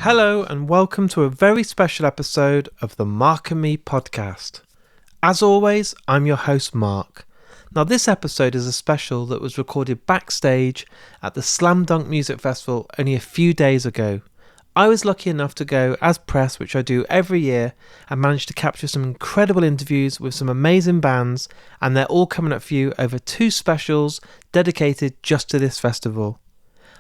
Hello and welcome to a very special episode of the Mark and Me podcast. As always, I'm your host Mark. Now this episode is a special that was recorded backstage at the Slam Dunk Music Festival only a few days ago. I was lucky enough to go as press, which I do every year, and managed to capture some incredible interviews with some amazing bands, and they're all coming up for you over 2 specials dedicated just to this festival.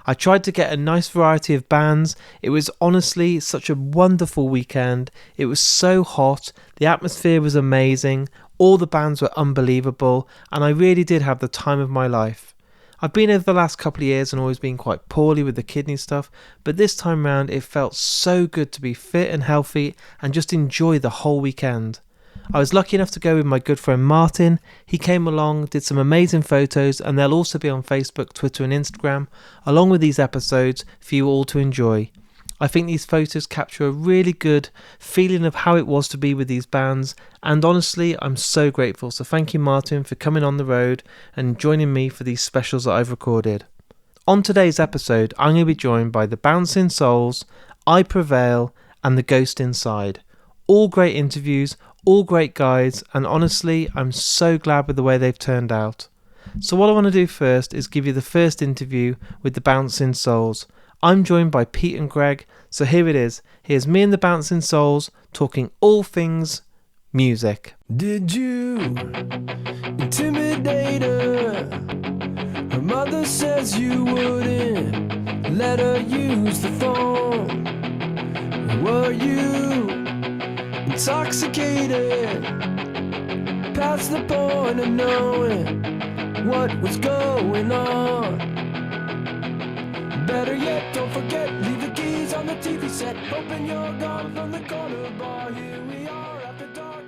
I tried to get a nice variety of bands. It was honestly such a wonderful weekend. It was so hot, the atmosphere was amazing, all the bands were unbelievable, and I really did have the time of my life. I've been over the last couple of years and always been quite poorly with the kidney stuff, but this time round it felt so good to be fit and healthy and just enjoy the whole weekend. I was lucky enough to go with my good friend Martin. He came along, did some amazing photos, and they'll also be on Facebook, Twitter and Instagram, along with these episodes for you all to enjoy. I think these photos capture a really good feeling of how it was to be with these bands, and honestly, I'm so grateful. So thank you, Martin, for coming on the road and joining me for these specials that I've recorded. On today's episode, I'm going to be joined by the Bouncing Souls, I Prevail, and The Ghost Inside. All great interviews, all great guys, and honestly, I'm so glad with the way they've turned out. So what I want to do first is give you the first interview with the Bouncing Souls. I'm joined by Pete and Greg, so here it is. Here's me and the Bouncing Souls talking all things music. Did you intimidate her? Her mother says you wouldn't let her use the phone. Were you intoxicated past the point of knowing what was going on? Better yet, don't forget, leave the keys on the TV set. Hoping you're gone from the corner bar. Here we are after dark.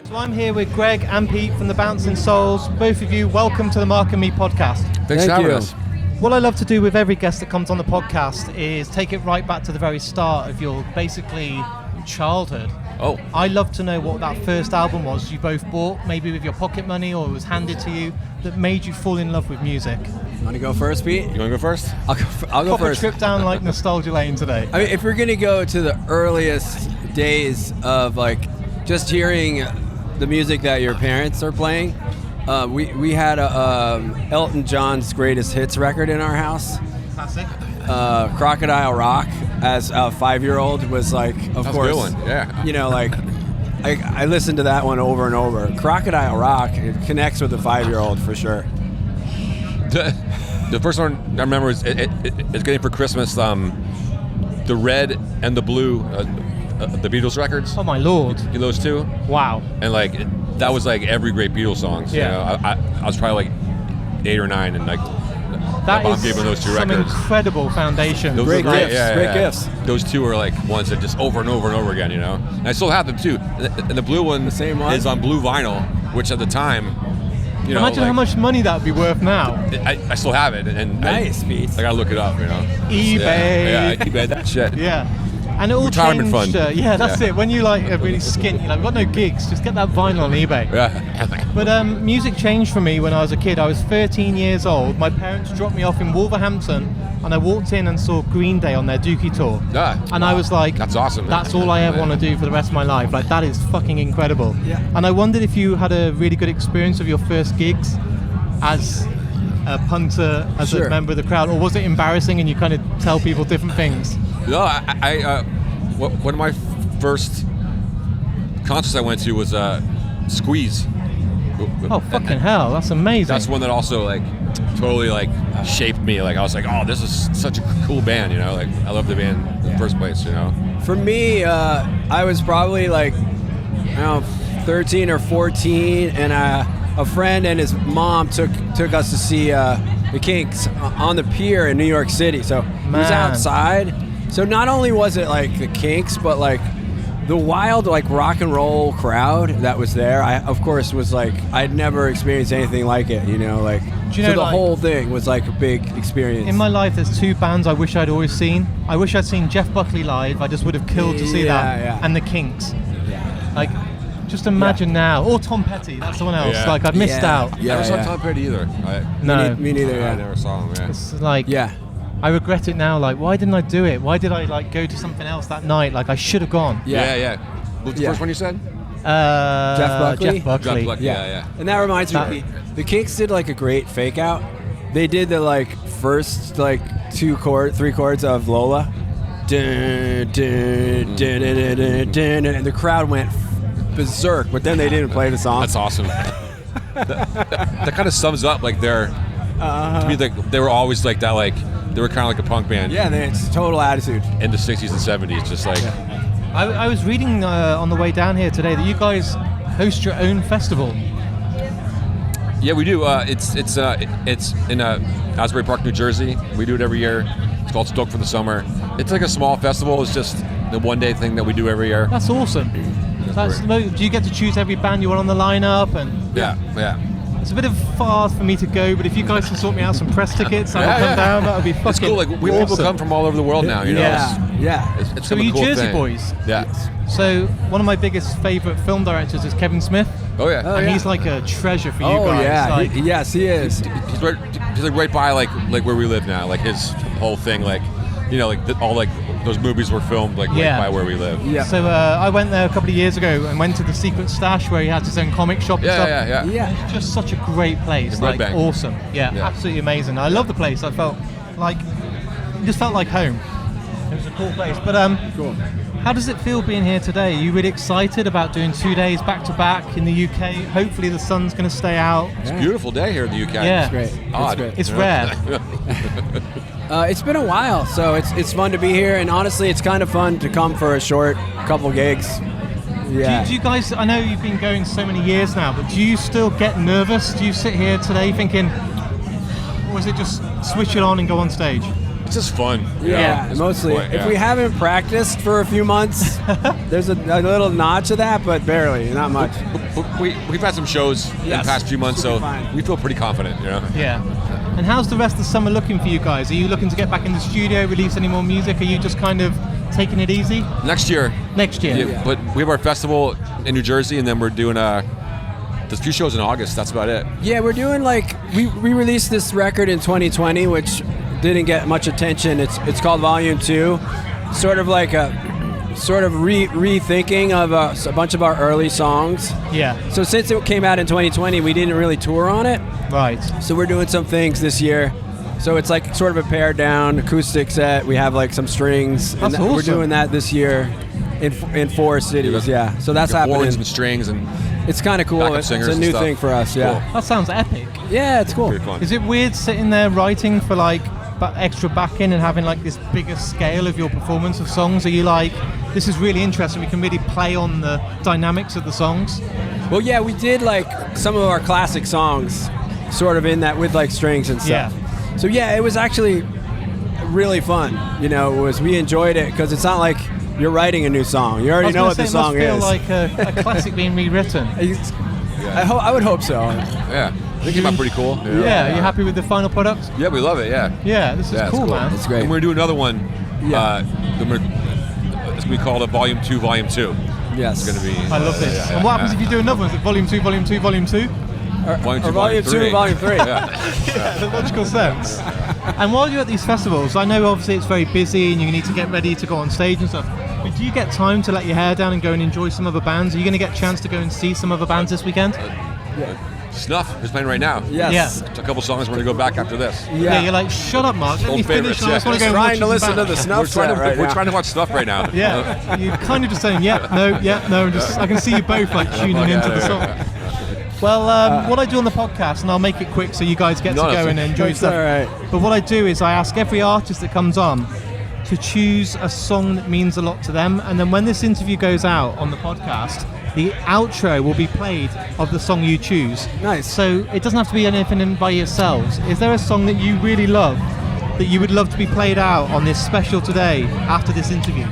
So I'm here with Greg and Pete from the Bouncing Souls. Both of you, welcome to the Mark and Me podcast. Thanks for having us. What I love to do with every guest that comes on the podcast is take it right back to the very start of your basically childhood. Oh. I love to know what that first album was you both bought, maybe with your pocket money or it was handed to you, that made you fall in love with music. You want to go first, Pete? You want to go first? I'll go Proper first. trip down like nostalgia lane today. I mean, if we're going to go to the earliest days of like just hearing the music that your parents are playing, we had Elton John's greatest hits record in our house. Classic. Crocodile Rock as a 5-year-old was like, of That's course, a good one. Yeah. You know, like I listened to that one over and over. Crocodile Rock, it connects with a 5-year-old for sure. The first one I remember is it's getting for Christmas the red and the blue the Beatles records. Oh my lord. Those two. Wow. And like that was like every great Beatles songs. Yeah. You know? I was probably like 8 or 9 and like That my mom is gave me those 2 some records. incredible foundation. Those Great are gifts. Great yeah. gifts. Those 2 are like ones that just over and over and over again, you know. And I still have them too. And the blue one, The same one? is on blue vinyl, which at the time, you know, Imagine like, how much money that would be worth now. I still have it, and Nice, Pete. I gotta look it up, you know. eBay. Yeah, eBay that shit. Yeah. And it all Retirement changed. fund. Yeah, that's Yeah. it. When you like are really skint, you're like, I've got no gigs, just get that vinyl on eBay. Yeah. But music changed for me when I was a kid. I was 13 years old. My parents dropped me off in Wolverhampton, and I walked in and saw Green Day on their Dookie tour. Yeah. And I was like, That's awesome. That's all I ever want to do for the rest of my life. Like, that is fucking incredible. Yeah. And I wondered if you had a really good experience of your first gigs as a punter, as Sure. a member of the crowd, or was it embarrassing and you kind of tell people different things? No, one of my first concerts I went to was Squeeze. Oh, fucking hell, that's amazing. That's one that also like totally like shaped me. Like I was like, oh, this is such a cool band, you know. Like I love the band in the first place, you know. For me, I was probably like, I don't know, 13 or 14, and a friend and his mom took us to see the Kinks on the pier in New York City. So it was Man. outside. So not only was it like the Kinks, but like the wild like rock and roll crowd that was there. I of course was like, I'd never experienced anything like it, you know, like. Do you so know, the like, whole thing was like a big experience. in my life, there's 2 bands I wish I'd always seen. I wish I'd seen Jeff Buckley live. I just would have killed to see that. Yeah. And the Kinks. Like, just imagine now. Or Tom Petty, that's someone else. Yeah. Like, I'd missed Yeah. out. Yeah. Never saw Tom Petty either. No. Me neither. I Yeah. never saw him. Yeah. It's like, Yeah. I regret it now. Like, why didn't I do it? Why did I like go to something else that night? Like, I should have gone. Yeah. What's the first one you said? Jeff Buckley? Jeff Buckley. Jeff Buckley. Yeah. And that reminds me, the Kinks did like a great fake out. They did the like first like 3 chords of Lola. Dun, dun, dun, dun, dun, dun, and the crowd went berserk, but then they didn't play the song. That's awesome. that kind of sums up like their. To me, they were always like that. Like they were kind of like a punk band. Yeah, it's total attitude. In the '60s and '70s, just like. I was reading on the way down here today that you guys host your own festival. Yeah, we do. It's in Asbury Park, New Jersey. We do it every year. It's called Stoked for the Summer. It's like a small festival. It's just the one-day thing that we do every year. That's awesome. Do you get to choose every band you want on the lineup? And Yeah. it's a bit of far for me to go, but if you guys can sort me out some press tickets, I'll come down. That would be fucking It's cool. Like we have people awesome. come from all over the world now. You know. Yeah. It's So kind of are you a cool Jersey thing. boys? Yeah. So one of my biggest favourite film directors is Kevin Smith, Oh yeah. and he's like a treasure for you Oh guys. yeah. Like, Yes, he is. He's like right by like where we live now. Like his whole thing, like all like those movies were filmed like Yeah. right by where we live. Yeah. So I went there a couple of years ago and went to the Secret Stash where he has his own comic shop and stuff. Yeah. Yeah. It's just such a great place, In Red like Bank. awesome. Yeah, Yeah. absolutely amazing. I love the place. I felt like it just felt like home. It was a cool place. But Cool. how does it feel being here today? Are you really excited about doing 2 days back to back in the UK? Hopefully the sun's going to stay out. It's a beautiful day here in the UK. Yeah. It's great. Odd. It's great. It's rare. It's been a while, so it's fun to be here, and honestly, it's kind of fun to come for a short couple gigs. Yeah. Do you guys? I know you've been going so many years now, but do you still get nervous? Do you sit here today thinking, or is it just switch it on and go on stage? It's just fun. you Yeah, know? It's mostly. the point, If yeah. we haven't practiced for a few months, there's a little notch of that, but barely, not much. We've had some shows in the Yes. past few months, Should be so fine. we feel pretty confident. You know. Yeah. And how's the rest of the summer looking for you guys? Are you looking to get back in the studio, release any more music? Are you just kind of taking it easy? Next year. Next year. Yeah, but we have our festival in New Jersey, and then we're doing there's a few shows in August. That's about it. Yeah, we're doing like we released this record in 2020, which didn't get much attention. It's called Volume 2, sort of like a rethinking of a bunch of our early songs. Yeah. So since it came out in 2020, we didn't really tour on it. Right. So we're doing some things this year. So it's like sort of a pared down acoustic set. We have like some strings. That's and we're awesome. doing that this year in 4 cities. Yeah. So that's Horns happening. and strings and It's kind of cool. backup It's singers a and new stuff. thing for us. Yeah. Cool. That sounds epic. Yeah, it's cool. pretty fun. Is it weird sitting there writing for like extra backing and having like this bigger scale of your performance of songs? Are you like, this is really interesting, we can really play on the dynamics of the songs? Well, yeah, we did like some of our classic songs, sort of in that with like strings and stuff. So yeah, it was actually really fun. You know, we enjoyed it because it's not like you're writing a new song. You already know what the song it is. must feel like a classic being rewritten. I would hope so. Yeah, I think it came out pretty cool. you know? Yeah, are you happy with the final product? Yeah, we love it. Yeah. Yeah, this is Yeah, it's cool, cool. man. It's great. And we're gonna do another one. Yeah. It's gonna be called a Volume 2, Volume 2. Yes. It's gonna be. I love this. Yeah, And what happens if you do another one? Is it volume 2, volume 2, volume 2? Volume 2, Or Volume 2, 3. Volume 3. Yeah, the logical sense. And while you're at these festivals, I know obviously it's very busy and you need to get ready to go on stage and stuff. But do you get time to let your hair down and go and enjoy some other bands? Are you going to get a chance to go and see some other bands this weekend? Snuff is playing right now. Yes. Yeah. It's a couple songs. We're gonna go back after this. Yeah, you're like, shut up, Mark. Let Old me finish. favorites, I just yeah. want to go and Trying watch to some listen to bands. the Snuff We're trying set to right we're now. trying to watch Snuff right now. Yeah, you're kind of just saying, yep, no, and just I can see you both like tuning into the song. Well, what I do on the podcast, and I'll make it quick so you guys get No, to go that's and enjoy That's stuff. all right. But what I do is I ask every artist that comes on to choose a song that means a lot to them, and then when this interview goes out on the podcast, the outro will be played of the song you choose. Nice. So it doesn't have to be anything by yourselves. Is there a song that you really love that you would love to be played out on this special today after this interview?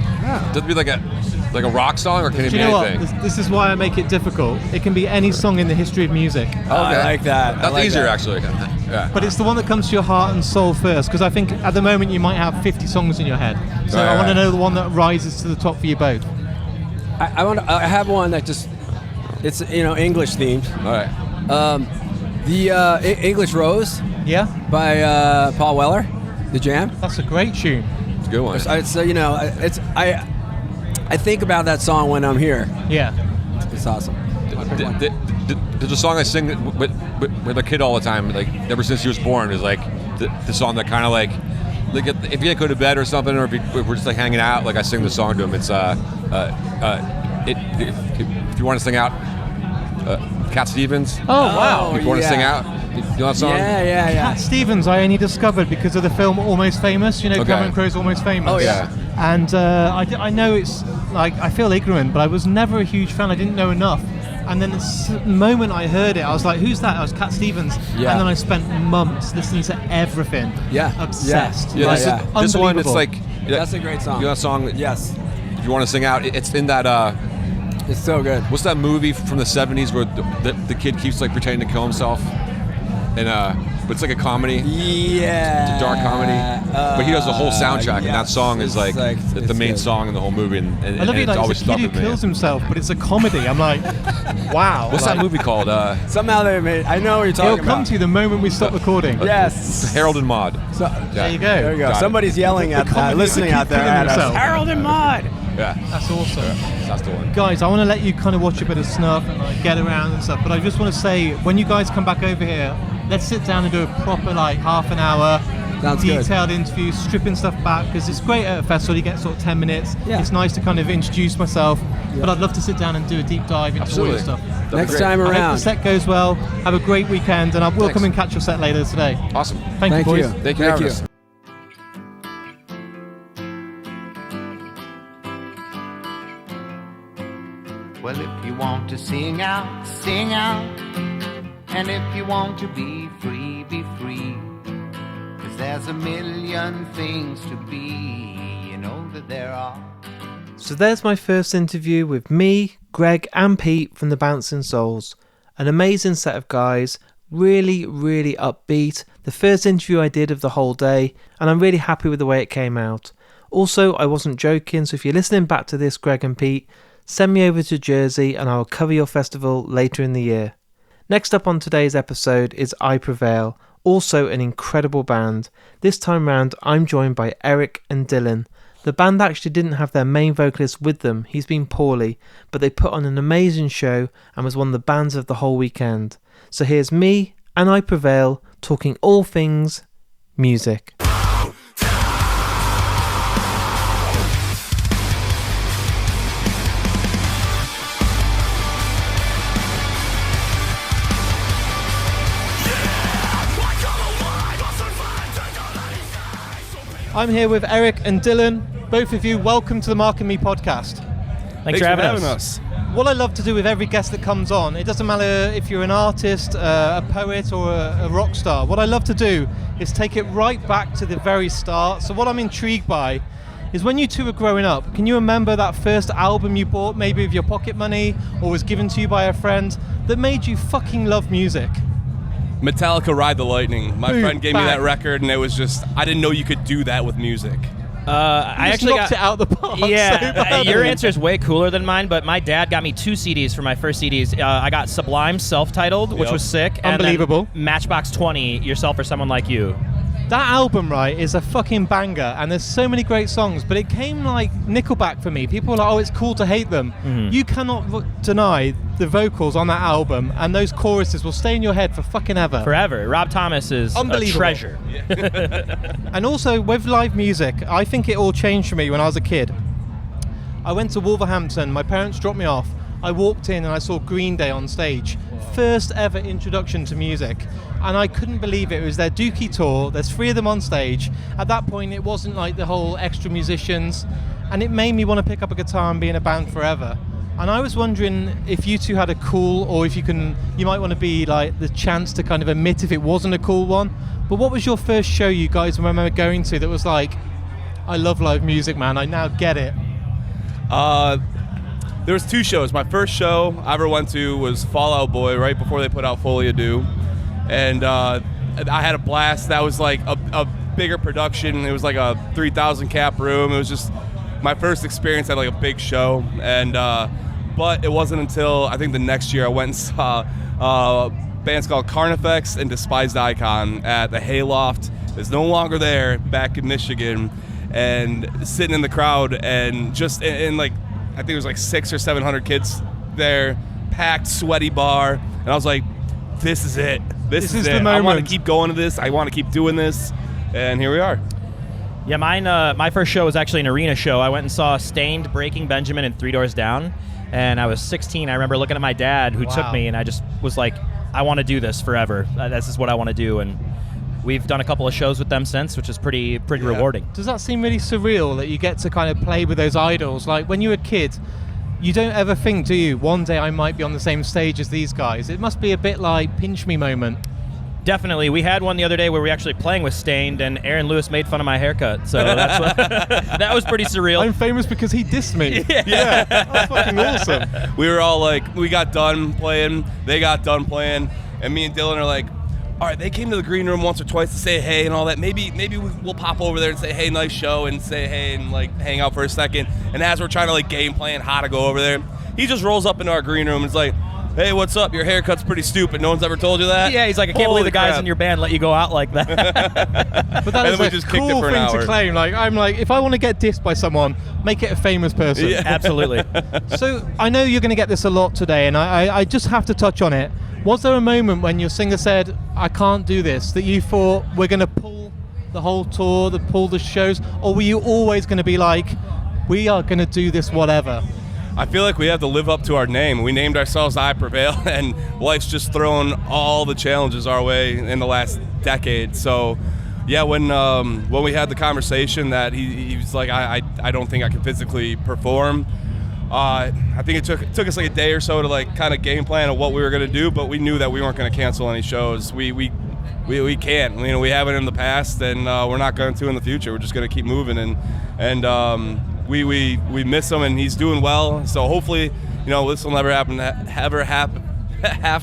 Does it be like a rock song, or can it Do be you know anything? what? This is why I make it difficult. It can be any song in the history of music. Oh, I like that. I That's like easier, that. actually. Yeah. But it's the one that comes to your heart and soul first, because I think at the moment you might have 50 songs in your head. So Right, I want to right. know the one that rises to the top for you both. I have one that just, it's English themed. All right. The English Rose Yeah? by Paul Weller. The Jam? That's a great tune. It's a good one. It's you know, I think about that song when I'm here. Yeah. It's awesome. There's a song I sing with a kid all the time, like ever since he was born. Is like the song that kind of like if you can't go to bed or something, or if we're just like hanging out, like I sing the song to him. It's if you want to sing out, Cat Stevens. Oh, wow. If you want to sing out, you know that song? Yeah. Cat Stevens, I only discovered because of the film Almost Famous. You know, Okay. Cameron Crowe's Almost Famous. Oh, yeah. And I know it's like, I feel ignorant, but I was never a huge fan. I didn't know enough. And then the moment I heard it, I was like, who's that? I was Cat Stevens. Yeah. And then I spent months listening to everything. Yeah. Obsessed. Yeah, Like, this one, it's unbelievable. like That's a great song. You know that song? Yes. If you want to sing out, it's in that. It's so good. What's that movie from the '70s where the kid keeps like pretending to kill himself, and but it's like a comedy. Yeah. It's a dark comedy, but he does the whole soundtrack, and that song is like the main good. song in the whole movie, and I love it, it's like, always it's a stuck kid who with me. kills himself, but it's a comedy. I'm like, wow. What's like, that movie called? Somehow they made. I know what you're talking It'll come about. to you the moment we stop recording. Yes. Harold and Maude. So, There you go. there you go. Got it. Somebody's yelling at comedy listening of the out there kid killing at us. himself. Harold and Maude. Yeah, That's awesome. that's the one. Guys, I want to let you kind of watch a bit of Snuff and like get around and stuff, but I just want to say, when you guys come back over here, let's sit down and do a proper like half an hour Sounds good. detailed interview, stripping stuff back, because it's great at a festival. You get sort of 10 minutes. Yeah. It's nice to kind of introduce myself, but I'd love to sit down and do a deep dive into all your Absolutely. stuff. Next time I hope the around. set goes well. Have a great weekend, and I will Thanks. come and catch your set later today. Awesome. Thank you, Thank boys. you. Thank you for having us. Well, if you want to sing out, sing out. And if you want to be free, be free. 'Cause there's a million things to be, you know that there are. So there's my first interview with me, Greg and Pete from the Bouncing Souls. An amazing set of guys, really upbeat. The first interview I did of the whole day, and I'm really happy with the way it came out. Also, I wasn't joking, so if you're listening back to this, Greg and Pete, send me over to Jersey and I'll cover your festival later in the year. Next up on today's episode is I Prevail, also an incredible band. This time round, I'm joined by Eric and Dylan. The band actually didn't have their main vocalist with them, he's been poorly, but they put on an amazing show and was one of the bands of the whole weekend. So here's me and I Prevail talking all things music. I'm here with Eric and Dylan. Both of you, welcome to the Mark and Me podcast. Thanks for having us. What I love to do with every guest that comes on, it doesn't matter if you're an artist, a poet, or a rock star. What I love to do is take it right back to the very start. So what I'm intrigued by is when you two were growing up, can you remember that first album you bought, maybe with your pocket money, or was given to you by a friend, that made you fucking love music? Metallica Ride the Lightning. My Boom, friend gave me bang. that record, and it was just, I didn't know you could do that with music. I Just actually knocked it out the park. so Yeah, badly. your answer is way cooler than mine, but my dad got me 2 CDs for my first CDs. I got Sublime self-titled, which Yep. was sick. And then Unbelievable. Matchbox 20, Yourself or Someone Like You. That album, right, is a fucking banger, and there's so many great songs, but it came like Nickelback for me. People are like, oh, it's cool to hate them. You cannot deny the vocals on that album, and those choruses will stay in your head for fucking ever. Forever. Rob Thomas is a Unbelievable. treasure. And also, with live music, I think it all changed for me when I was a kid. I went to Wolverhampton, my parents dropped me off, I walked in and I saw Green Day on stage. First ever introduction to music. And I couldn't believe it. It was their Dookie tour. There's 3 of them on stage. At that point, it wasn't like the whole extra musicians. And it made me want to pick up a guitar and be in a band forever. And I was wondering if you two had a cool, or if you might want to be like the chance to kind of admit if it wasn't a cool one. But what was your first show you guys remember going to that was like, I love live music, man. I now get it. There was 2 shows. My first show I ever went to was Fall Out Boy, right before they put out Folie à Deux. And I had a blast. That was like a bigger production. It was like a 3,000 cap room. It was just my first experience at like a big show. And but it wasn't until I think the next year I went and saw bands called Carnifex and Despised Icon at the Hayloft is no longer there back in Michigan, and sitting in the crowd, and just in like, I think it was like 600 or 700 kids there, packed, sweaty bar, and I was like, this is it. This is the it. moment. I want to keep going to this. I want to keep doing this, and here we are. Yeah, my first show was actually an arena show. I went and saw Stained, Breaking Benjamin, and Three Doors Down, and I was 16. I remember looking at my dad, who took me, and I just was like, I want to do this forever. This is what I want to do, and we've done a couple of shows with them since, which is pretty rewarding. Does that seem really surreal that you get to kind of play with those idols? Like when you're a kid, you don't ever think, do you, one day I might be on the same stage as these guys? It must be a bit like pinch me moment. Definitely. We had one the other day where we were actually playing with Stained, and Aaron Lewis made fun of my haircut. So that's that was pretty surreal. I'm famous because he dissed me. Yeah. That's fucking awesome. We were all like, we got done playing, they got done playing, and me and Dylan are like, all right, they came to the green room once or twice to say hey and all that. Maybe we'll pop over there and say hey, nice show, and say hey and like hang out for a second. And as we're trying to like game plan how to go over there, he just rolls up into our green room and is like, hey, what's up? Your haircut's pretty stupid. No one's ever told you that? Yeah, he's like, I can't believe the guys in your band let you go out like that. But that is we a just kicked it cool for an thing hour. to claim. Like, I'm like, if I want to get dissed by someone, make it a famous person. Yeah. Absolutely. So I know you're going to get this a lot today, and I just have to touch on it. Was there a moment when your singer said, I can't do this, that you thought we're going to pull the whole tour, pull the shows, or were you always going to be like, we are going to do this whatever? I feel like we have to live up to our name. We named ourselves I Prevail, and life's just thrown all the challenges our way in the last decade. So, yeah, when we had the conversation that he was like, I don't think I can physically perform. I think it took us like a day or so to like kind of game plan of what we were going to do, but we knew that we weren't going to cancel any shows. We can't. You know, we haven't in the past, and we're not going to in the future. We're just going to keep moving, and we miss him, and he's doing well. So hopefully, you know, this will never have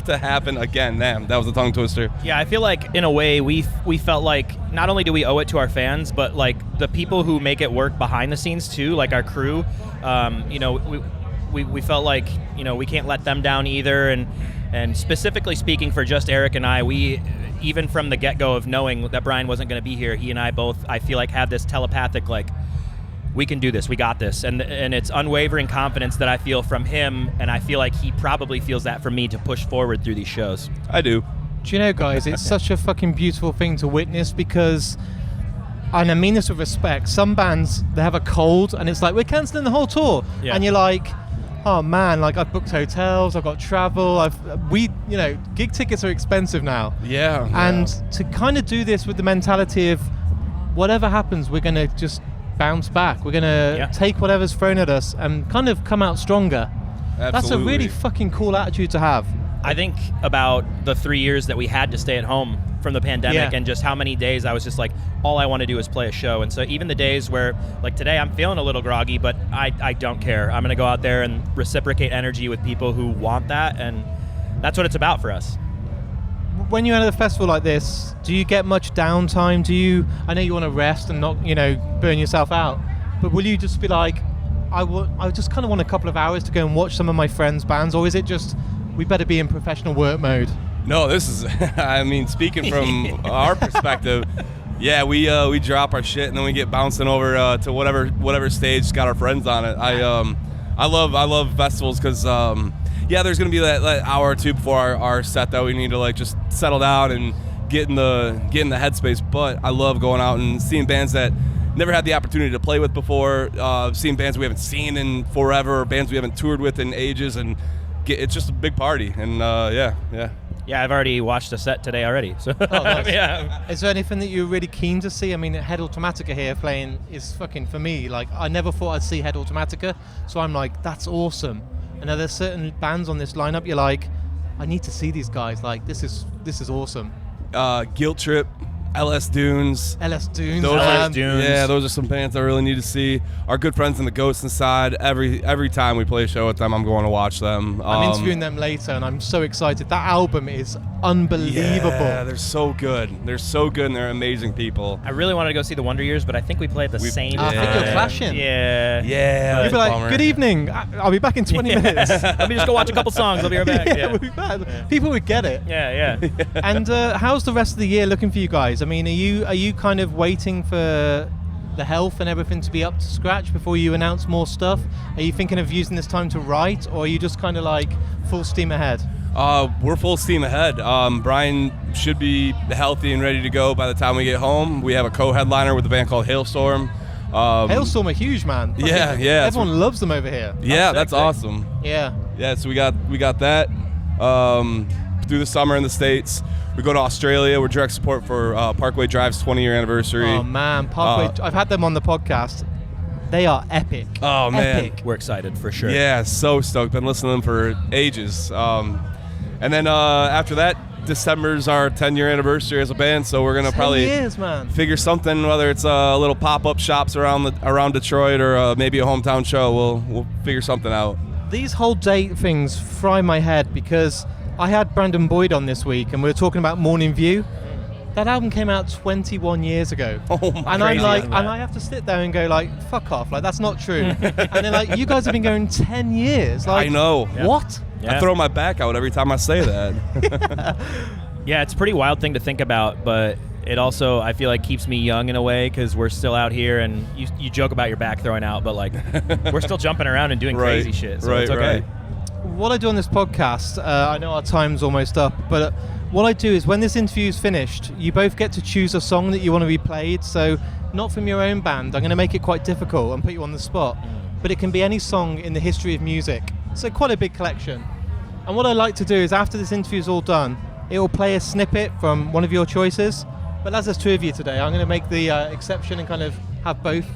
to happen again. Damn, that was a tongue twister. Yeah, I feel like in a way we felt like not only do we owe it to our fans, but like the people who make it work behind the scenes too, like our crew. You know, we felt like, you know, we can't let them down either. And specifically speaking for just Eric and I, we even from the get-go of knowing that Brian wasn't going to be here, he and I both, I feel like, had this telepathic like, we can do this, we got this, and it's unwavering confidence that I feel from him, and I feel like he probably feels that from me to push forward through these shows. I do. Do you know, guys, it's such a fucking beautiful thing to witness, because, and I mean this with respect, some bands, they have a cold and it's like, we're cancelling the whole tour. Yeah. And you're like, oh man, like I've booked hotels, I've got travel, you know, gig tickets are expensive now. Yeah. And to kind of do this with the mentality of whatever happens, we're going to just bounce back. We're going to take whatever's thrown at us and kind of come out stronger. Absolutely. That's a really fucking cool attitude to have. I think about the 3 years that we had to stay at home from the pandemic and just how many days I was just like, all I want to do is play a show. And so even the days where, like today, I'm feeling a little groggy, but I don't care. I'm going to go out there and reciprocate energy with people who want that, and that's what it's about for us. When you're at a festival like this, do you get much downtime? I know you want to rest and not, you know, burn yourself out, but will you just be like, I just kind of want a couple of hours to go and watch some of my friends' bands, or is it just, we better be in professional work mode? No, this is, I mean, speaking from our perspective, yeah, we drop our shit and then we get bouncing over to whatever stage got our friends on it. I love festivals because, there's going to be that hour or two before our set that we need to like just settle down and get in the headspace. But I love going out and seeing bands that never had the opportunity to play with before, seeing bands we haven't seen in forever, bands we haven't toured with in ages, and it's just a big party. And Yeah, I've already watched a set today already. So nice. yeah. Is there anything that you're really keen to see? I mean, Head Automatica here playing is fucking, for me, like, I never thought I'd see Head Automatica, so I'm like, that's awesome. And are there certain bands on this lineup you're like, I need to see these guys, like, this is awesome? Guilt Trip, LS Dunes. LS Dunes. Dunes. Yeah, those are some bands I really need to see. Our good friends in the Ghost Inside. Every time we play a show with them, I'm going to watch them. I'm interviewing them later, and I'm so excited. That album is unbelievable. Yeah, they're so good. They're so good, and they're amazing people. I really wanted to go see the Wonder Years, but I think we play at the same I time. think you're clashing. Yeah. Yeah. You'll be like, good evening, I'll be back in 20 minutes. Let me just go watch a couple songs. I'll be right back. We'll be back. People would get it. Yeah. And how's the rest of the year looking for you guys? I mean, are you kind of waiting for the health and everything to be up to scratch before you announce more stuff? Are you thinking of using this time to write, or are you just kind of like full steam ahead? We're full steam ahead. Brian should be healthy and ready to go by the time we get home. We have a co-headliner with a band called Hailstorm. Hailstorm are huge, man. Yeah. Everyone loves them over here. Yeah, that's awesome. Yeah. Yeah, so we got that through the summer in the States. We go to Australia. We're direct support for Parkway Drive's 20-year anniversary. Oh man, Parkway! I've had them on the podcast. They are epic. Oh man, epic. We're excited for sure. Yeah, so stoked. Been listening to them for ages. And then after that, December's our 10-year anniversary as a band, so we're gonna 10 probably years, man. figure something, whether it's little pop-up shops around Detroit or maybe a hometown show. We'll figure something out. These whole date things fry my head because I had Brandon Boyd on this week, and we were talking about Morning View. That album came out 21 years ago. Oh my! And I'm like, and I have to sit there and go like, fuck off, like that's not true. And they're like, you guys have been going 10 years. Like, I know. What? Yeah. I throw my back out every time I say that. Yeah, it's a pretty wild thing to think about, but it also, I feel like, keeps me young in a way because we're still out here, and you joke about your back throwing out, but like we're still jumping around and doing Right. crazy shit, so Right, it's okay. right. What I do on this podcast, I know our time's almost up, but what I do is when this interview's finished, you both get to choose a song that you want to be played. So not from your own band. I'm going to make it quite difficult and put you on the spot, but it can be any song in the history of music. So quite a big collection. And what I like to do is after this interview's all done, it will play a snippet from one of your choices. But as there's two of you today, I'm going to make the exception and kind of have both.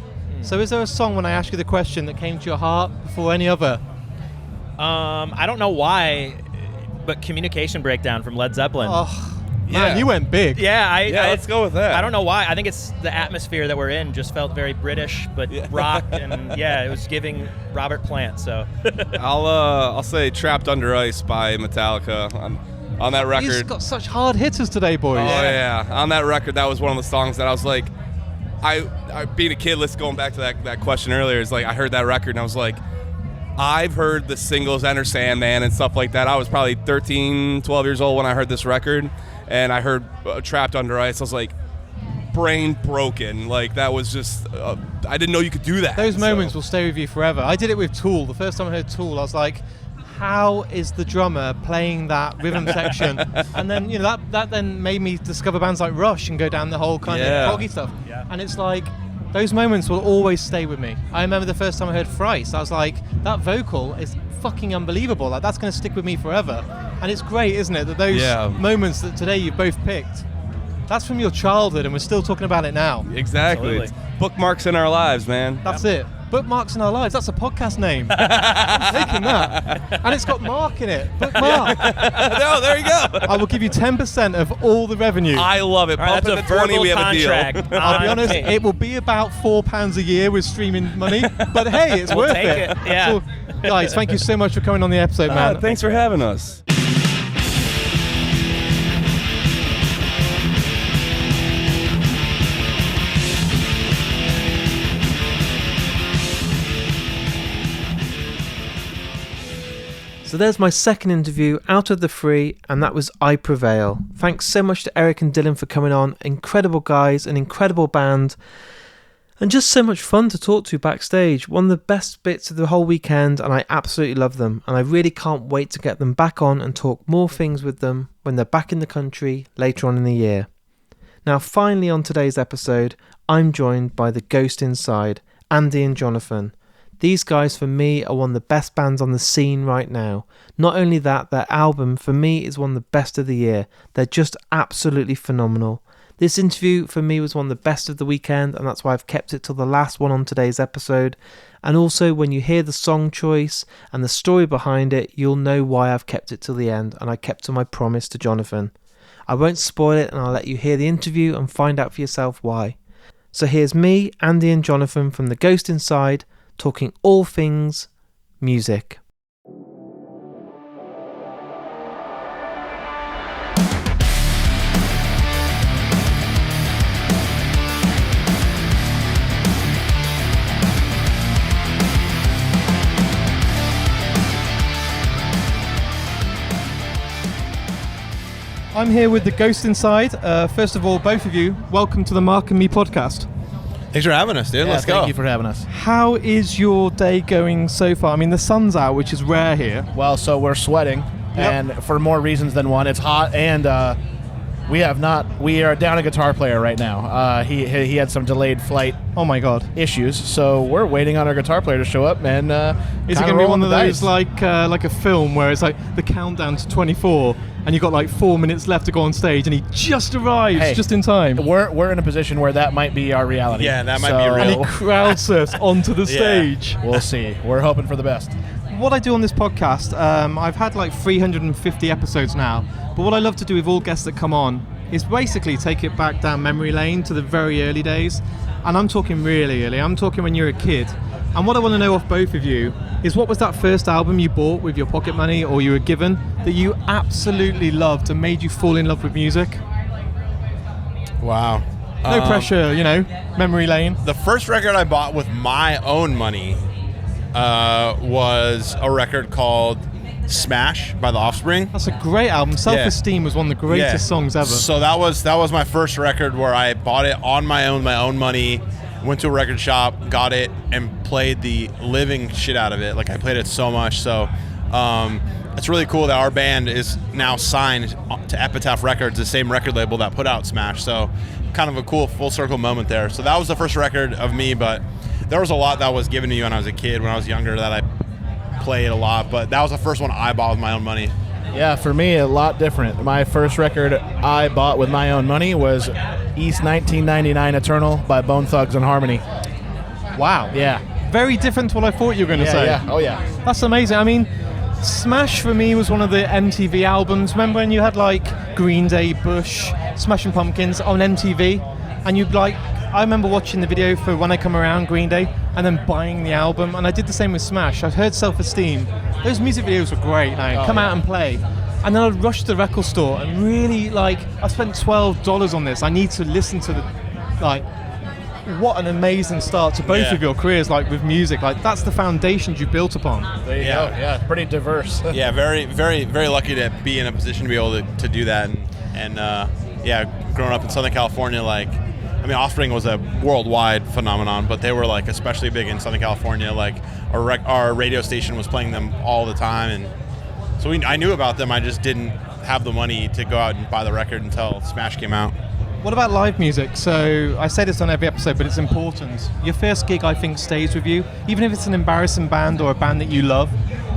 So is there a song when I ask you the question that came to your heart before any other? I don't know why, but Communication Breakdown from Led Zeppelin. Oh, Yeah. man, you went big. Yeah, Let's go with that. I don't know why. I think it's the atmosphere that we're in just felt very British, but rock, and yeah, it was giving Robert Plant. So I'll say "Trapped Under Ice" by Metallica on that record. You've got such hard hitters today, boys. Oh yeah, on that record, that was one of the songs that I was like, I being a kid, let's going back to that question earlier, is like I heard that record and I was like, I've heard the singles Enter Sandman and stuff like that. I was probably 13, 12 years old when I heard this record, and I heard Trapped Under Ice. I was like, brain broken. Like, that was just, I didn't know you could do that. Those moments will stay with you forever. I did it with Tool. The first time I heard Tool, I was like, how is the drummer playing that rhythm section? And then, you know, that then made me discover bands like Rush and go down the whole kind of proggy stuff. Yeah. And it's like, those moments will always stay with me. I remember the first time I heard Thrice, I was like, that vocal is fucking unbelievable. Like, that's going to stick with me forever. And it's great, isn't it, that those moments that today you've both picked, that's from your childhood and we're still talking about it now. Exactly. It's bookmarks in our lives, man. That's it. Bookmarks in Our Lives. That's a podcast name. I'm taking that. And it's got Mark in it. Bookmark. No, there you go. I will give you 10% of all the revenue. I love it. all right, Bump that's it a to 20, verbal we have contract. a deal. I'll be honest, it will be about £4 a year with streaming money. But hey, it's We'll worth take it, yeah. So, guys, thank you so much for coming on the episode, man. Thanks for having us. So there's my second interview out of the 3, and that was I Prevail. Thanks so much to Eric and Dylan for coming on. Incredible guys, an incredible band, and just so much fun to talk to backstage. One of the best bits of the whole weekend, and I absolutely love them, and I really can't wait to get them back on and talk more things with them when they're back in the country later on in the year. Now finally on today's episode, I'm joined by the Ghost Inside, Andy and Jonathan. These guys for me are one of the best bands on the scene right now. Not only that, their album for me is one of the best of the year. They're just absolutely phenomenal. This interview for me was one of the best of the weekend, and that's why I've kept it till the last one on today's episode. And also when you hear the song choice and the story behind it, you'll know why I've kept it till the end, and I kept to my promise to Jonathan. I won't spoil it, and I'll let you hear the interview and find out for yourself why. So here's me, Andy and Jonathan from the Ghost Inside, talking all things music. I'm here with the Ghost Inside. First of all, both of you, welcome to the Mark and Me podcast. Thanks for having us, dude. Yeah, Let's go. Thank you for having us. How is your day going so far? I mean, the sun's out, which is rare here. Well, so we're sweating, and for more reasons than one. It's hot, and we are down a guitar player right now. He had some delayed flight. Oh my God. Issues. So we're waiting on our guitar player to show up, and is it going to be one of those like a film where it's like the countdown to 24, and you've got like 4 minutes left to go on stage, and he just arrives just in time? We're in a position where that might be our reality. Yeah, that might be real. And he crowd surfs onto the stage. We'll see. We're hoping for the best. What I do on this podcast, I've had like 350 episodes now, but what I love to do with all guests that come on is basically take it back down memory lane to the very early days. And I'm talking really early. I'm talking when you're a kid. And what I want to know off both of you is, what was that first album you bought with your pocket money or you were given that you absolutely loved and made you fall in love with music? Wow. No pressure, memory lane. The first record I bought with my own money was a record called Smash by The Offspring. That's a great album. Self-Esteem was one of the greatest songs ever. So that was my first record where I bought it on my own money, went to a record shop, got it, and played the living shit out of it. Like, I played it so much. So it's really cool that our band is now signed to Epitaph Records, the same record label that put out Smash. So kind of a cool full circle moment there. So that was the first record of me, but there was a lot that was given to me when I was a kid, when I was younger, that I played a lot, but that was the first one I bought with my own money. Yeah, for me, a lot different. My first record I bought with my own money was East 1999 Eternal by Bone Thugs and Harmony. Wow. Yeah. Very different to what I thought you were going to say. Yeah. Oh, yeah. That's amazing. I mean, Smash for me was one of the MTV albums. Remember when you had like Green Day, Bush, Smashing Pumpkins on MTV? And you'd like, I remember watching the video for When I Come Around, Green Day, and then buying the album. And I did the same with Smash. I heard Self-Esteem. Those music videos were great. Come out and play. And then I'd rush to the record store and really I spent $12 on this. I need to listen to what an amazing start to both of your careers, with music. That's the foundations you built upon. There you go. Yeah, pretty diverse. Yeah, very, very, very lucky to be in a position to be able to do that. And growing up in Southern California, Offspring was a worldwide phenomenon, but they were especially big in Southern California. Our radio station was playing them all the time, and so I knew about them. I just didn't have the money to go out and buy the record until Smash came out. What about live music? So I say this on every episode, but it's important. Your first gig, I think, stays with you, even if it's an embarrassing band or a band that you love.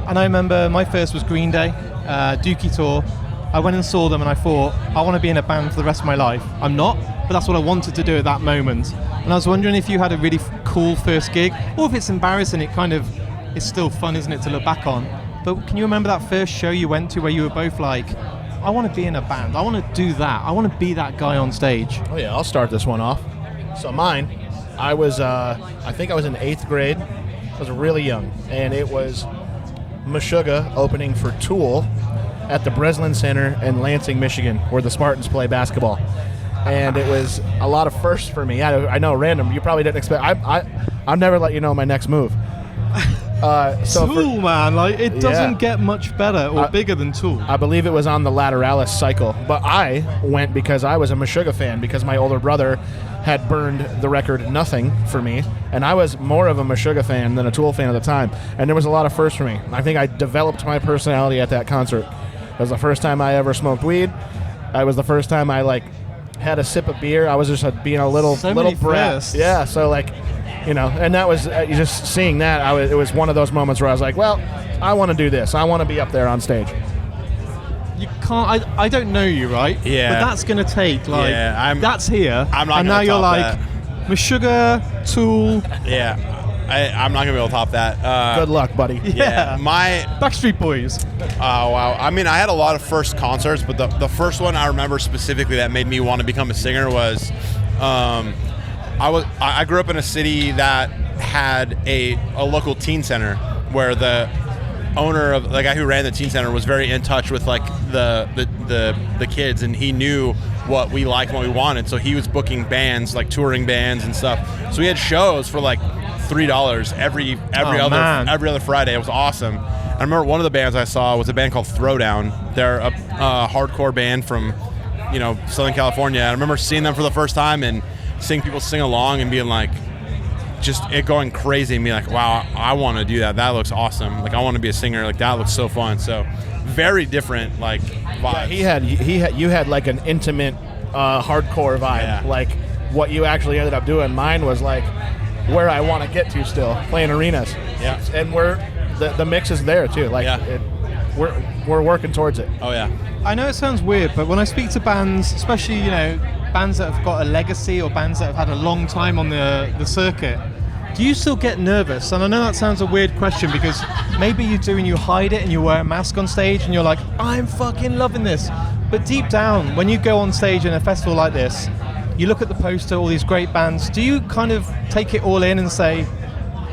And I remember my first was Green Day, Dookie Tour. I went and saw them and I thought, I want to be in a band for the rest of my life. I'm not, but that's what I wanted to do at that moment. And I was wondering if you had a really cool first gig, or if it's embarrassing, it's still fun, isn't it, to look back on. But can you remember that first show you went to where you were both like, I want to be in a band, I want to do that, I want to be that guy on stage? Oh yeah, I'll start this one off. So mine, I was, I think I was in 8th grade. I was really young, and it was Meshuggah opening for Tool at the Breslin Center in Lansing, Michigan, where the Spartans play basketball. And it was a lot of firsts for me. I know, random. You probably didn't expect. I'll never let you know my next move. Tool, man, it doesn't get much better or bigger than Tool. I believe it was on the Lateralis cycle, but I went because I was a Meshuggah fan, because my older brother had burned the record Nothing for me, and I was more of a Meshuggah fan than a Tool fan at the time, and there was a lot of firsts for me. I think I developed my personality at that concert. It was the first time I ever smoked weed. It was the first time I had a sip of beer. I was just being a little brat. Firsts. Yeah, so and that was just seeing that. It was one of those moments where I was like, well, I want to do this. I want to be up there on stage. You can't. I don't know you, right? Yeah. But that's gonna take that's here. I'm not. And gonna now you're top Meshuggah, Tool. Yeah. I'm not gonna be able to top that. Good luck, buddy. Yeah. My Backstreet Boys. Oh wow! I had a lot of first concerts, but the first one I remember specifically that made me want to become a singer was, I grew up in a city that had a local teen center where the owner of the guy who ran the teen center was very in touch with the kids, and he knew what we liked and what we wanted, so he was booking bands, touring bands and stuff. So we had shows for $3 every other Friday. It was awesome. I remember one of the bands I saw was a band called Throwdown. They're a hardcore band from, Southern California. I remember seeing them for the first time and seeing people sing along and being like, just it going crazy and being like, wow, I want to do that. That looks awesome. Like, I want to be a singer. Like, that looks so fun. So very different, like, vibes. You had like an intimate hardcore vibe. Yeah. Like what you actually ended up doing. Mine was like where I want to get to still, playing arenas. Yeah. And the mix is there too. Like we're working towards it. Oh yeah. I know it sounds weird, but when I speak to bands, especially bands that have got a legacy or bands that have had a long time on the circuit, do you still get nervous? And I know that sounds a weird question because maybe you do and you hide it and you wear a mask on stage and you're like, I'm fucking loving this. But deep down, when you go on stage in a festival like this, you look at the poster, all these great bands, do you kind of take it all in and say,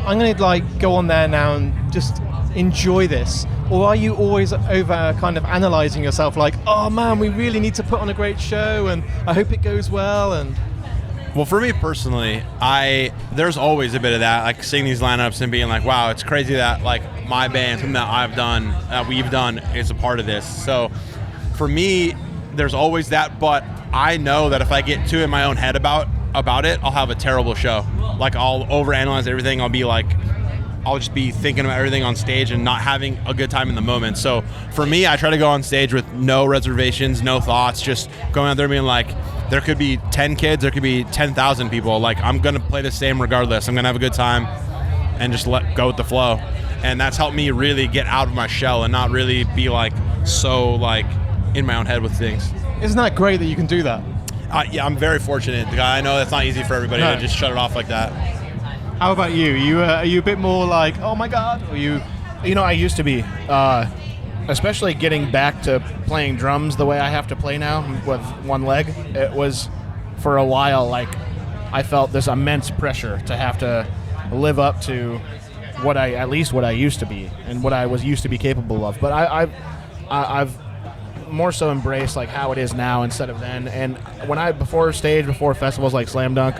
I'm going to go on there now and just enjoy this? Or are you always over kind of analysing yourself like, oh man, we really need to put on a great show and I hope it goes well? And well, for me personally, there's always a bit of that, like seeing these lineups and being like, wow, it's crazy that like my band, something that we've done is a part of this. So for me, there's always that, but I know that if I get too in my own head about it, I'll have a terrible show. Like, I'll overanalyze everything. I'll just be thinking about everything on stage and not having a good time in the moment. So for me, I try to go on stage with no reservations, no thoughts, just going out there being like, there could be 10 kids, there could be 10,000 people. Like, I'm going to play the same regardless. I'm going to have a good time and just let go with the flow. And that's helped me really get out of my shell and not really be like so like in my own head with things. Isn't that great that you can do that? Yeah, I'm very fortunate. I know that's not easy for everybody to just shut it off like that. How about you? Are you a bit more like, oh my god? Or you? I used to be, especially getting back to playing drums the way I have to play now with one leg. It was, for a while, like I felt this immense pressure to have to live up to what I used to be and what I was used to be capable of. But I've more so embraced like how it is now instead of then. And before festivals like Slam Dunk,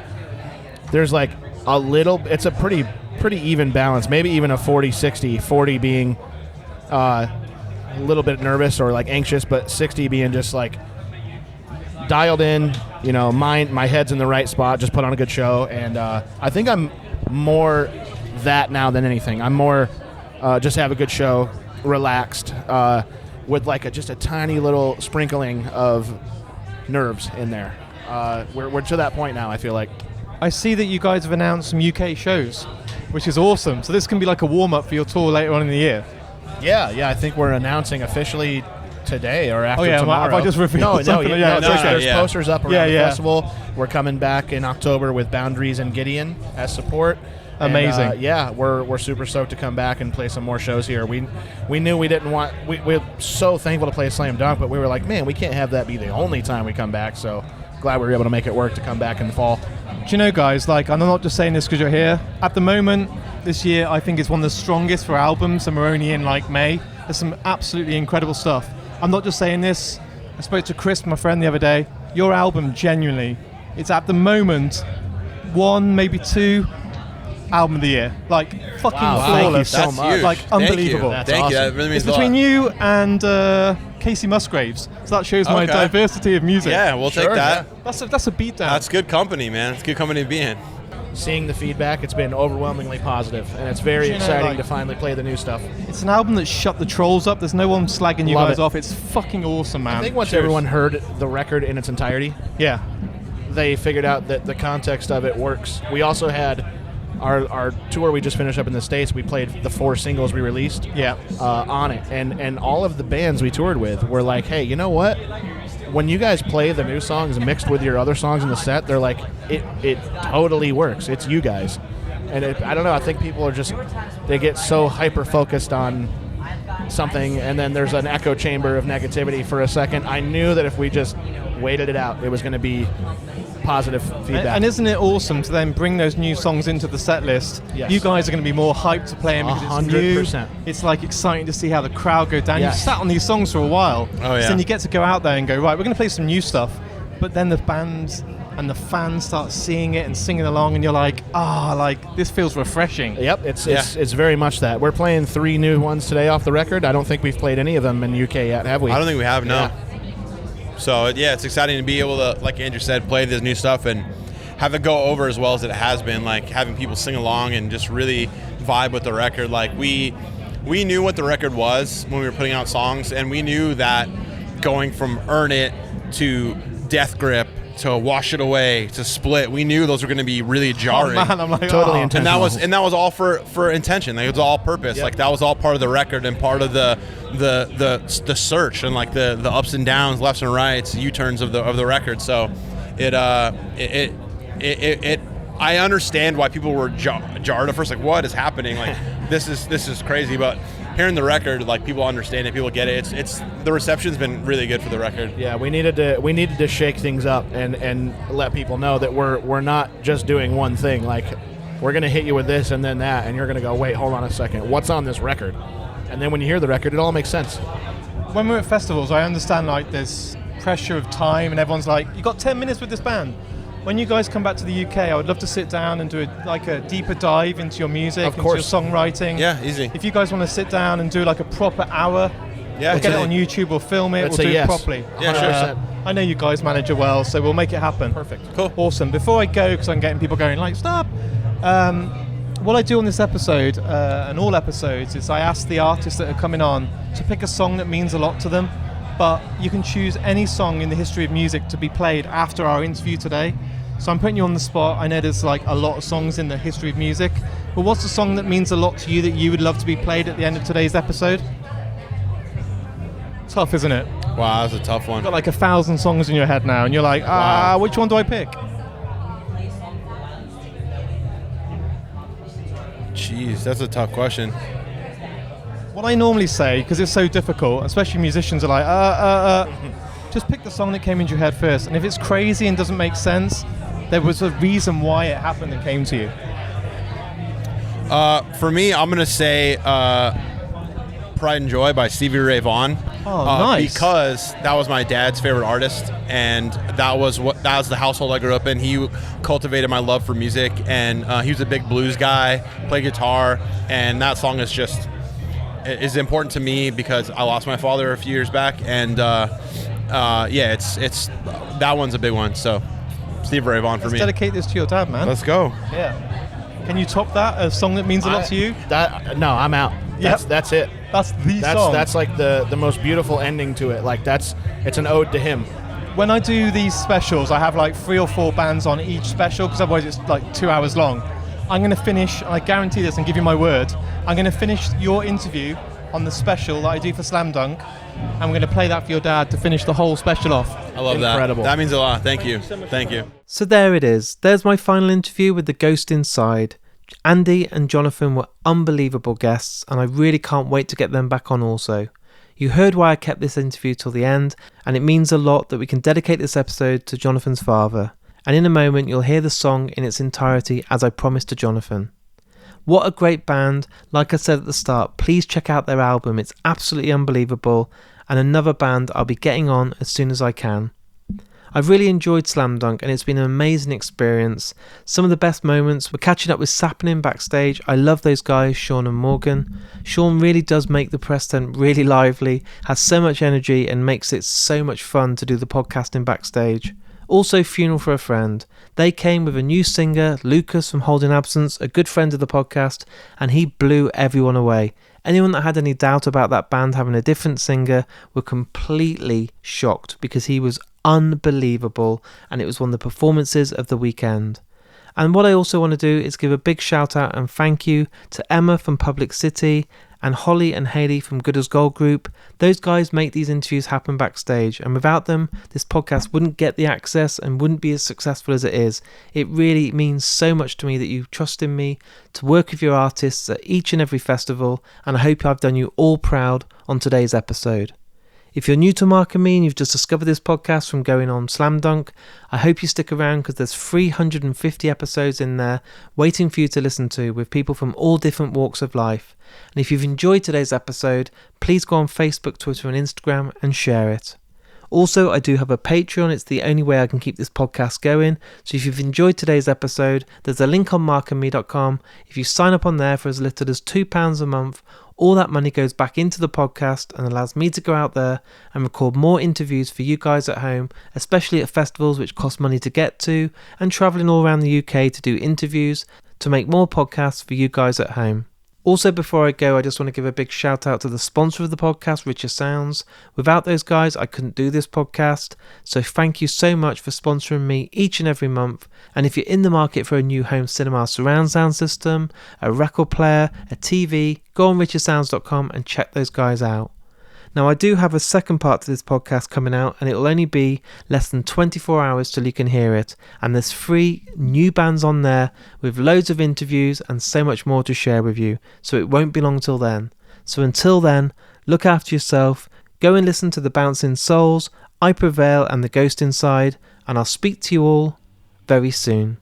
there's like it's a pretty even balance, maybe even a 40-60, 40 being a little bit nervous or like anxious, but 60 being just like dialed in, my head's in the right spot, just put on a good show. And I think I'm more that now than anything. I'm more just have a good show, relaxed, with like just a tiny little sprinkling of nerves in there. We're to that point now, I feel like. I see that you guys have announced some UK shows, which is awesome. So this can be like a warm-up for your tour later on in the year. Yeah, I think we're announcing officially today or after tomorrow. Have I just revealed something? There's posters up around the festival. We're coming back in October with Boundaries and Gideon as support. Amazing. And, we're super stoked to come back and play some more shows here. We knew we didn't want. We're so thankful to play Slam Dunk, but we were like, man, we can't have that be the only time we come back. So glad we were able to make it work to come back in the fall. Do you know, guys, like, I'm not just saying this because you're here. At the moment, this year, I think it's one of the strongest for albums, and we're only in, like, May. There's some absolutely incredible stuff. I'm not just saying this. I spoke to Chris, my friend, the other day. Your album, genuinely, it's at the moment 1, maybe 2 album of the year. Like, fucking flawless. Thank you so much. Like, unbelievable. Thank you. That really means it's between you and Casey Musgraves. So that shows my diversity of music. Yeah, we'll take that. Yeah. That's a beatdown. That's good company, man. It's good company to be in. Seeing the feedback, it's been overwhelmingly positive, and it's very exciting to finally play the new stuff. It's an album that shut the trolls up. There's no one slagging you guys off. It's fucking awesome, man. I think once everyone heard the record in its entirety, they figured out that the context of it works. We also had our tour we just finished up in the States. We played the 4 singles we released on it, and all of the bands we toured with were like, hey, you know what? When you guys play the new songs mixed with your other songs in the set, they're like, it totally works. It's you guys. And I don't know, I think people are they get so hyper-focused on something, and then there's an echo chamber of negativity for a second. I knew that if we just waited it out, it was going to be positive feedback. And isn't it awesome to then bring those new songs into the set list? Yes. You guys are going to be more hyped to play them because it's 100%. new. It's like exciting to see how the crowd go down. Yes. You've sat on these songs for a while. Oh, yeah. So then you get to go out there and go, right, we're going to play some new stuff. But then the bands and the fans start seeing it and singing along, and you're like, this feels refreshing. Yep, it's very much that. We're playing 3 new ones today off the record. I don't think we've played any of them in UK yet, have we? I don't think we have, no. Yeah. So, yeah, it's exciting to be able to, like Andrew said, play this new stuff and have it go over as well as it has been, like having people sing along and just really vibe with the record. Like, we knew what the record was when we were putting out songs, and we knew that going from Earn It to Death Grip to Wash It Away to Split, we knew those were going to be really jarring. Oh, man, I'm like, Totally intentional. And that was all for intention. Like, it was all purpose. Yep. Like, that was all part of the record and part of the search and like the ups and downs, lefts and rights, U-turns of the record. So it I understand why people were jarred at first. Like, what is happening? Like, this is crazy. But hearing the record, like, people understand it, people get it. It's the reception's been really good for the record. Yeah, we needed to shake things up and let people know that we're not just doing one thing. Like, we're gonna hit you with this and then that, and you're gonna go, wait, hold on a second, what's on this record? And then when you hear the record, it all makes sense. When we're at festivals, I understand like there's pressure of time, and everyone's like, you got 10 minutes with this band. When you guys come back to the UK, I would love to sit down and do a deeper dive into your music, into your songwriting. Yeah, easy. If you guys want to sit down and do like a proper hour, we'll get it on YouTube, we'll film it, we'll do it properly. Yeah, sure. I know you guys manage it well, so we'll make it happen. Perfect. Cool. Awesome. Before I go, because I'm getting people going like, stop. What I do on this episode, and all episodes, is I ask the artists that are coming on to pick a song that means a lot to them. But you can choose any song in the history of music to be played after our interview today. So I'm putting you on the spot. I know there's like a lot of songs in the history of music, but what's the song that means a lot to you that you would love to be played at the end of today's episode? Tough, isn't it? Wow, that's a tough one. You've got like 1,000 songs in your head now, and you're like, which one do I pick? Jeez, that's a tough question. What I normally say, because it's so difficult, especially musicians are like, just pick the song that came into your head first. And if it's crazy and doesn't make sense, there was a reason why it happened and came to you. For me, I'm going to say Pride and Joy by Stevie Ray Vaughan. Oh, nice. Because that was my dad's favorite artist, and that was the household I grew up in. He cultivated my love for music, and he was a big blues guy, played guitar, and that song is important to me because I lost my father a few years back, and it's that one's a big one. So Stevie Ray Vaughan for me. Let's dedicate this to your dad, man. Let's go. Yeah. Can you top that? A song that means a lot to you? No, I'm out. That's it. That's the song. That's like the most beautiful ending to it. Like, it's an ode to him. When I do these specials, I have like 3 or 4 bands on each special, because otherwise it's like 2 hours long. I'm going to finish, I guarantee this and give you my word, I'm going to finish your interview on the special that I do for Slam Dunk. I'm going to play that for your dad to finish the whole special off. I love that. Incredible. That means a lot. Thank you. Thank you. So there it is. There's my final interview with the Ghost Inside. Andy and Jonathan were unbelievable guests, and I really can't wait to get them back on also. You heard why I kept this interview till the end, and it means a lot that we can dedicate this episode to Jonathan's father. And in a moment you'll hear the song in its entirety, as I promised to Jonathan. What a great band. Like I said at the start, please check out their album. It's absolutely unbelievable, and another band I'll be getting on as soon as I can. I've really enjoyed Slam Dunk, and it's been an amazing experience. Some of the best moments were catching up with Sappenin backstage. I love those guys, Sean and Morgan. Sean really does make the press tent really lively, has so much energy, and makes it so much fun to do the podcasting backstage. Also, Funeral for a Friend. They came with a new singer, Lucas from Holding Absence, a good friend of the podcast, and he blew everyone away. Anyone that had any doubt about that band having a different singer were completely shocked, because he was unbelievable, and it was one of the performances of the weekend. And what I also want to do is give a big shout out and thank you to Emma from Public City and Holly and Hayley from Good as Gold Group. Those guys make these interviews happen backstage, and without them this podcast wouldn't get the access and wouldn't be as successful as it is. It really means so much to me that you trust in me to work with your artists at each and every festival, and I hope I've done you all proud on today's episode. If you're new to Mark and Me and you've just discovered this podcast from going on Slam Dunk, I hope you stick around, because there's 350 episodes in there waiting for you to listen to, with people from all different walks of life. And if you've enjoyed today's episode, please go on Facebook, Twitter and Instagram and share it. Also, I do have a Patreon. It's the only way I can keep this podcast going. So if you've enjoyed today's episode, there's a link on markandme.com. If you sign up on there for as little as £2 a month, all that money goes back into the podcast and allows me to go out there and record more interviews for you guys at home, especially at festivals which cost money to get to, and travelling all around the UK to do interviews to make more podcasts for you guys at home. Also, before I go, I just want to give a big shout out to the sponsor of the podcast, Richer Sounds. Without those guys, I couldn't do this podcast. So thank you so much for sponsoring me each and every month. And if you're in the market for a new home cinema surround sound system, a record player, a TV, go on richersounds.com and check those guys out. Now, I do have a second part to this podcast coming out, and it will only be less than 24 hours till you can hear it. And there's 3 new bands on there with loads of interviews and so much more to share with you. So it won't be long till then. So until then, look after yourself, go and listen to the Bouncing Souls, I Prevail and The Ghost Inside, and I'll speak to you all very soon.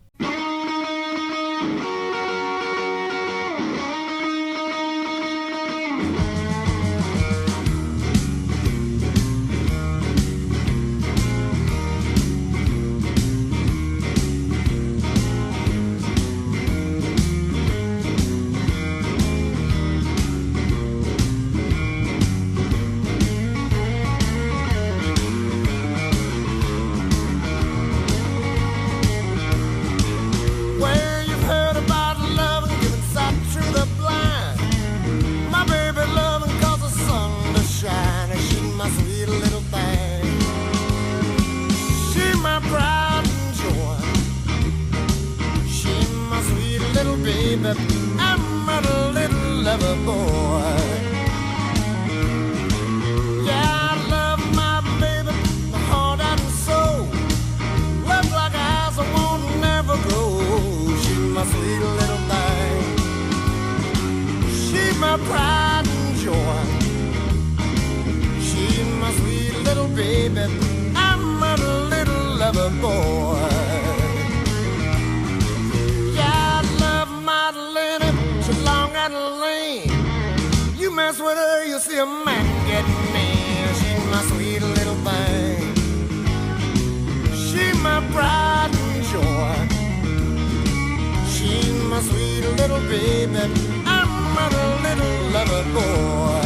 I'm a little lover boy. Yeah, I love my baby, my heart and soul. Love like eyes I won't never grow. She's my sweet little thing. She's my pride and joy. She's my sweet little baby. I'm a little lover boy. You mess with her, you'll see a man get mad. She's my sweet little thing. She's my pride and joy. She's my sweet little baby. I'm a little lover boy.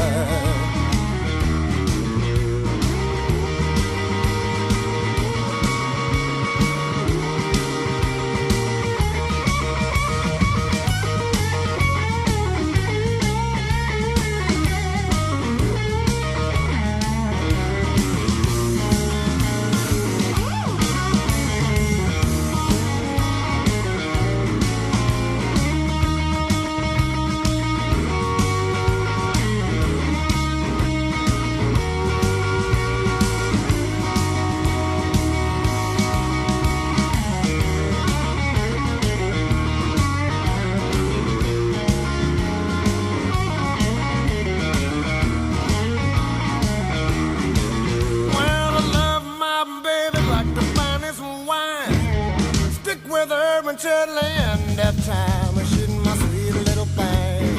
Until the end of time, she's my sweet little thing.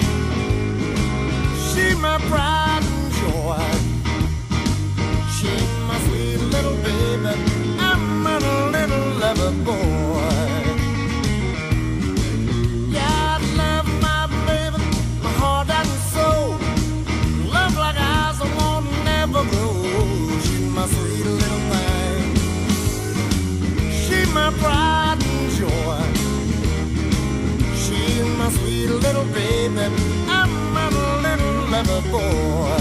She's my pride and joy. She's my sweet little baby. I'm a little lover boy. Yeah, I love my baby, my heart and soul. Love like eyes I won't never grow. She's my sweet little thing. She's my pride and joy. She's my sweet little baby. I'm a little lover boy.